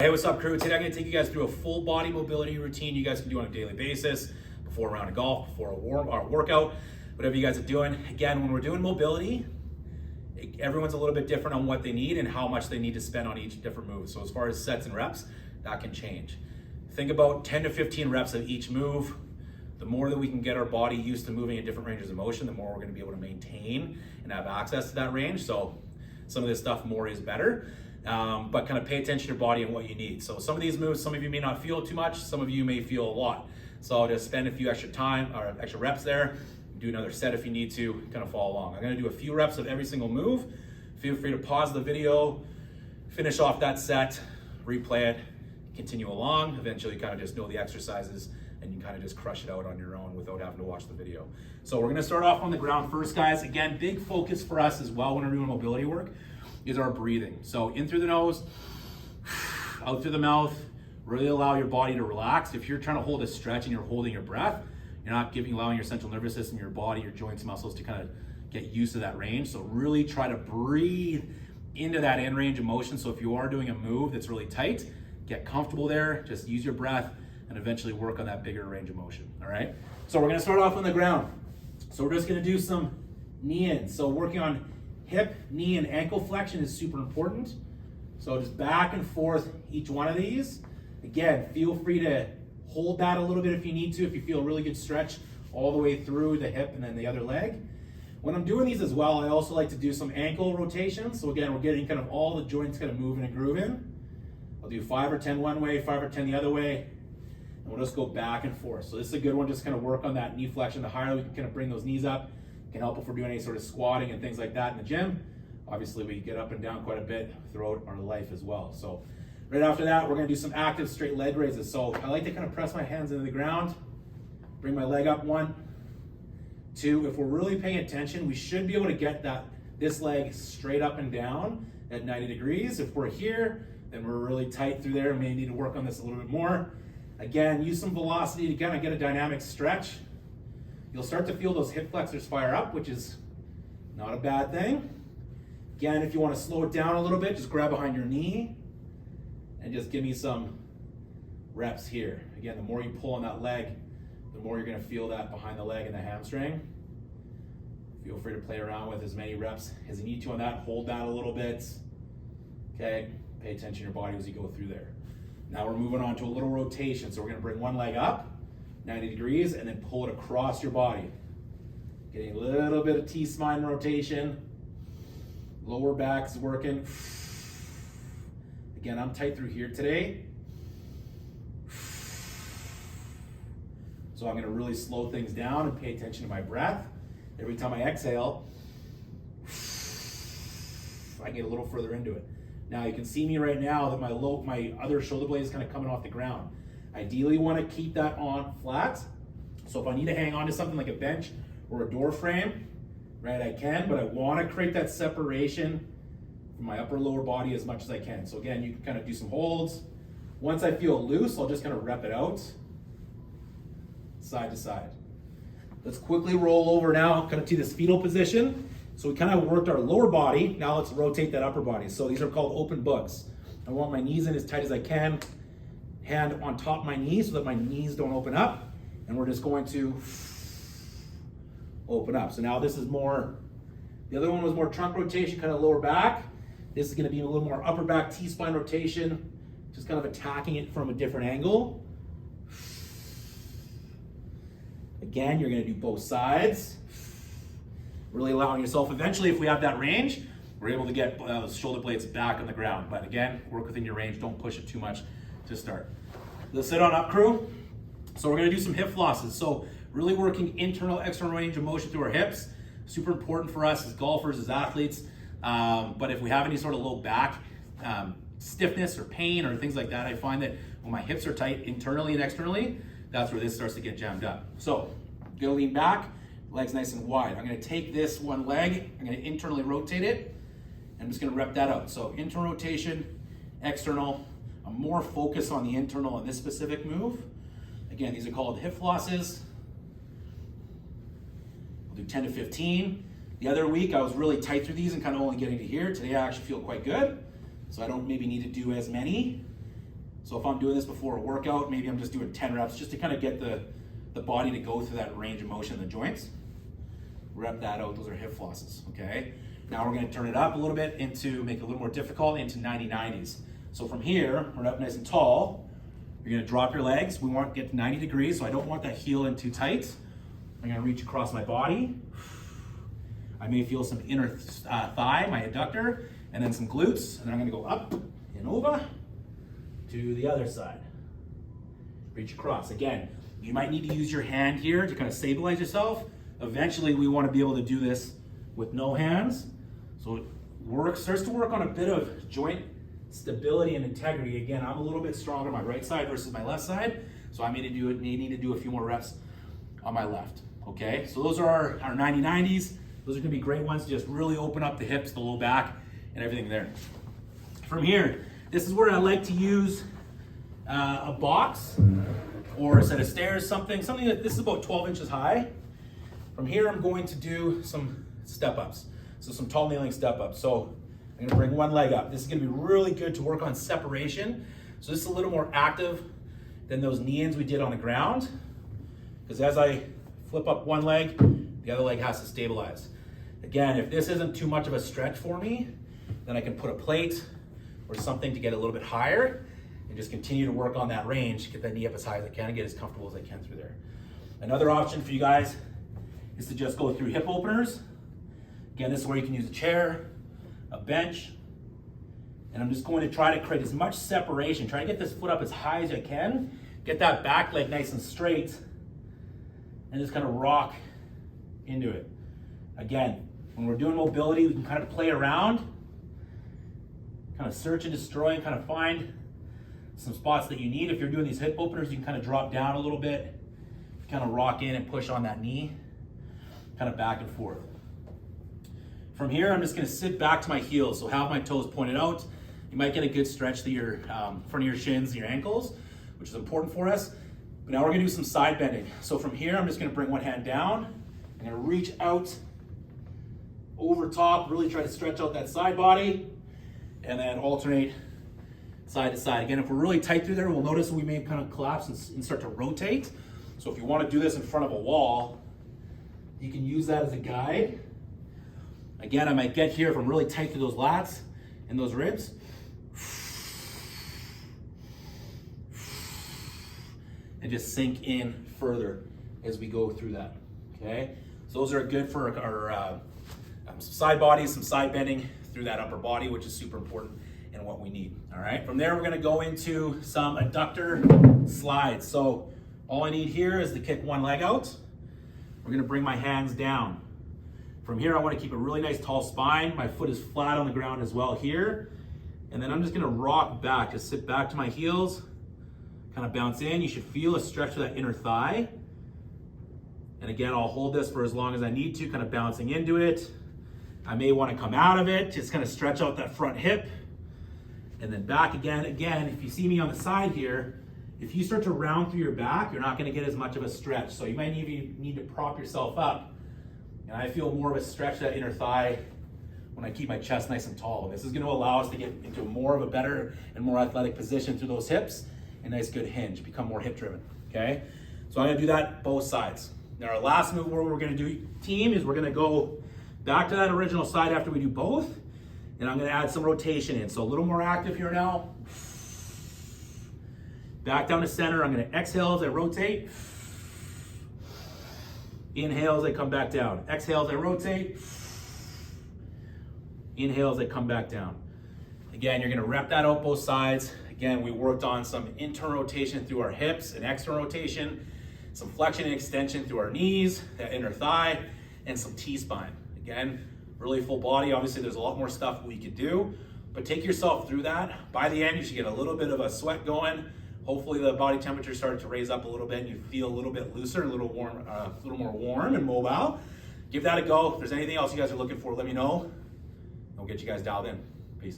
Hey, what's up, crew? Today I'm going to take you guys through a full body mobility routine you guys can do on a daily basis, before a round of golf, before a workout, whatever you guys are doing. Again, when we're doing mobility, everyone's a little bit different on what they need and how much they need to spend on each different move. So as far as sets and reps, that can change. Think about 10 to 15 reps of each move. The more that we can get our body used to moving at different ranges of motion, the more we're going to be able to maintain and have access to that range. So some of this stuff, more is better. But kind of pay attention to your body and what you need. So some of these moves, some of you may not feel too much, some of you may feel a lot. So just spend a few extra time or extra reps there, do another set if you need to, kind of follow along. I'm gonna do a few reps of every single move. Feel free to pause the video, finish off that set, replay it, continue along. Eventually you kind of just know the exercises and you kind of just crush it out on your own without having to watch the video. So we're gonna start off on the ground first, guys. Again, big focus for us as well when we're doing mobility work is our breathing. So in through the nose, out through the mouth, really allow your body to relax. If you're trying to hold a stretch and you're holding your breath, you're not allowing your central nervous system, your body, your joints, muscles to kind of get used to that range. So really try to breathe into that end range of motion. So if you are doing a move that's really tight, get comfortable there, just use your breath and eventually work on that bigger range of motion, all right? So we're gonna start off on the ground. So we're just gonna do some knee in. So working on hip, knee, and ankle flexion is super important. So just back and forth each one of these. Again, feel free to hold that a little bit if you need to, if you feel a really good stretch all the way through the hip and then the other leg. When I'm doing these as well, I also like to do some ankle rotations. So again, we're getting kind of all the joints kind of moving and grooving. I'll do 5 or 10 one way, 5 or 10 the other way, and we'll just go back and forth. So this is a good one, just kind of work on that knee flexion. The higher we can kind of bring those knees up, can help if we're doing any sort of squatting and things like that in the gym. Obviously, we get up and down quite a bit throughout our life as well. So right after that, we're gonna do some active straight leg raises. So I like to kind of press my hands into the ground, bring my leg up 1, 2. If we're really paying attention, we should be able to get this leg straight up and down at 90 degrees. If we're here, then we're really tight through there. We may need to work on this a little bit more. Again, use some velocity to kind of get a dynamic stretch. You'll start to feel those hip flexors fire up, which is not a bad thing. Again, if you want to slow it down a little bit, just grab behind your knee and just give me some reps here. Again, the more you pull on that leg, the more you're going to feel that behind the leg and the hamstring. Feel free to play around with as many reps as you need to on that. Hold that a little bit. Okay, pay attention to your body as you go through there. Now we're moving on to a little rotation. So we're going to bring one leg up 90 degrees and then pull it across your body. Getting a little bit of T-spine rotation. Lower back is working. Again, I'm tight through here today. So I'm gonna really slow things down and pay attention to my breath. Every time I exhale, I get a little further into it. Now you can see me right now that my other shoulder blade is kind of coming off the ground. Ideally, you want to keep that on flat. So if I need to hang on to something like a bench or a door frame, right, I can, but I want to create that separation from my upper lower body as much as I can. So again, you can kind of do some holds. Once I feel loose, I'll just kind of rep it out, side to side. Let's quickly roll over now, kind of to this fetal position. So we kind of worked our lower body. Now let's rotate that upper body. So these are called open books. I want my knees in as tight as I can. Hand on top of my knees so that my knees don't open up. And we're just going to open up. So now this is more, the other one was more trunk rotation, kind of lower back. This is gonna be a little more upper back T-spine rotation, just kind of attacking it from a different angle. Again, you're gonna do both sides. Really allowing yourself, eventually if we have that range, we're able to get those shoulder blades back on the ground. But again, work within your range, don't push it too much to start. Let's sit on up, crew. So we're gonna do some hip flosses. So really working internal, external range of motion through our hips. Super important for us as golfers, as athletes. But if we have any sort of low back stiffness or pain or things like that, I find that when my hips are tight internally and externally, that's where this starts to get jammed up. So I'm gonna lean back, legs nice and wide. I'm gonna take this one leg, I'm gonna internally rotate it, and I'm just gonna rep that out. So internal rotation, external. I'm more focused on the internal on this specific move. Again, these are called hip flosses. We'll do 10 to 15. The other week, I was really tight through these and kind of only getting to here. Today, I actually feel quite good. So I don't maybe need to do as many. So if I'm doing this before a workout, maybe I'm just doing 10 reps just to kind of get the body to go through that range of motion in the joints. Rep that out, those are hip flosses, okay? Now we're gonna turn it up a little bit into, make it a little more difficult, into 90-90s. So from here, we're up nice and tall. You're gonna drop your legs. We want to get to 90 degrees, so I don't want that heel in too tight. I'm gonna reach across my body. I may feel some inner thigh, my adductor, and then some glutes, and then I'm gonna go up and over to the other side. Reach across. Again, you might need to use your hand here to kind of stabilize yourself. Eventually, we want to be able to do this with no hands. So it starts to work on a bit of joint stability and integrity. Again, I'm a little bit stronger on my right side versus my left side, so I may need to do a few more reps on my left. Okay, so those are our 90-90s. Those are going to be great ones to just really open up the hips, the low back, and everything there. From here, this is where I like to use a box or a set of stairs, something that this is about 12 inches high. From here, I'm going to do some step-ups. So some tall kneeling step-ups. So I'm gonna bring one leg up. This is gonna be really good to work on separation. So this is a little more active than those knee-ins we did on the ground. Because as I flip up one leg, the other leg has to stabilize. Again, if this isn't too much of a stretch for me, then I can put a plate or something to get a little bit higher and just continue to work on that range, get that knee up as high as I can and get as comfortable as I can through there. Another option for you guys is to just go through hip openers. Again, this is where you can use a chair, a bench, and I'm just going to try to create as much separation. Try to get this foot up as high as I can, get that back leg nice and straight, and just kind of rock into it. Again, when we're doing mobility, we can kind of play around, kind of search and destroy and kind of find some spots that you need. If you're doing these hip openers, you can kind of drop down a little bit, kind of rock in and push on that knee, kind of back and forth. From here, I'm just gonna sit back to my heels, so have my toes pointed out. You might get a good stretch to your front of your shins, your ankles, which is important for us. But now we're gonna do some side bending. So from here, I'm just gonna bring one hand down. I'm gonna reach out over top, really try to stretch out that side body, and then alternate side to side. Again, if we're really tight through there, we'll notice we may kind of collapse and start to rotate. So if you want to do this in front of a wall, you can use that as a guide. Again, I might get here if I'm really tight through those lats and those ribs. And just sink in further as we go through that, okay? So those are good for our some side bodies, some side bending through that upper body, which is super important and what we need, all right? From there, we're gonna go into some adductor slides. So all I need here is to kick one leg out. We're gonna bring my hands down. From here, I wanna keep a really nice tall spine. My foot is flat on the ground as well here. And then I'm just gonna rock back, just sit back to my heels, kind of bounce in. You should feel a stretch of that inner thigh. And again, I'll hold this for as long as I need to, kind of bouncing into it. I may wanna come out of it, just kind of stretch out that front hip. And then back again. Again, if you see me on the side here, if you start to round through your back, you're not gonna get as much of a stretch. So you might need to prop yourself up. And I feel more of a stretch of that inner thigh when I keep my chest nice and tall. And this is gonna allow us to get into more of a better and more athletic position through those hips, and nice good hinge, become more hip driven, okay? So I'm gonna do that both sides. Now our last move where we're gonna do team is we're gonna go back to that original side after we do both, and I'm gonna add some rotation in. So a little more active here now. Back down to center, I'm gonna exhale as I rotate. Inhale as I come back down. Exhale as I rotate. Inhale as I come back down. Again, you're gonna rep that out both sides. Again, we worked on some internal rotation through our hips and external rotation, some flexion and extension through our knees, that inner thigh, and some T-spine. Again, really full body. Obviously, there's a lot more stuff we could do, but take yourself through that. By the end, you should get a little bit of a sweat going. Hopefully the body temperature started to raise up a little bit and you feel a little bit looser, a little more warm and mobile. Give that a go. If there's anything else you guys are looking for, let me know. I'll get you guys dialed in. Peace.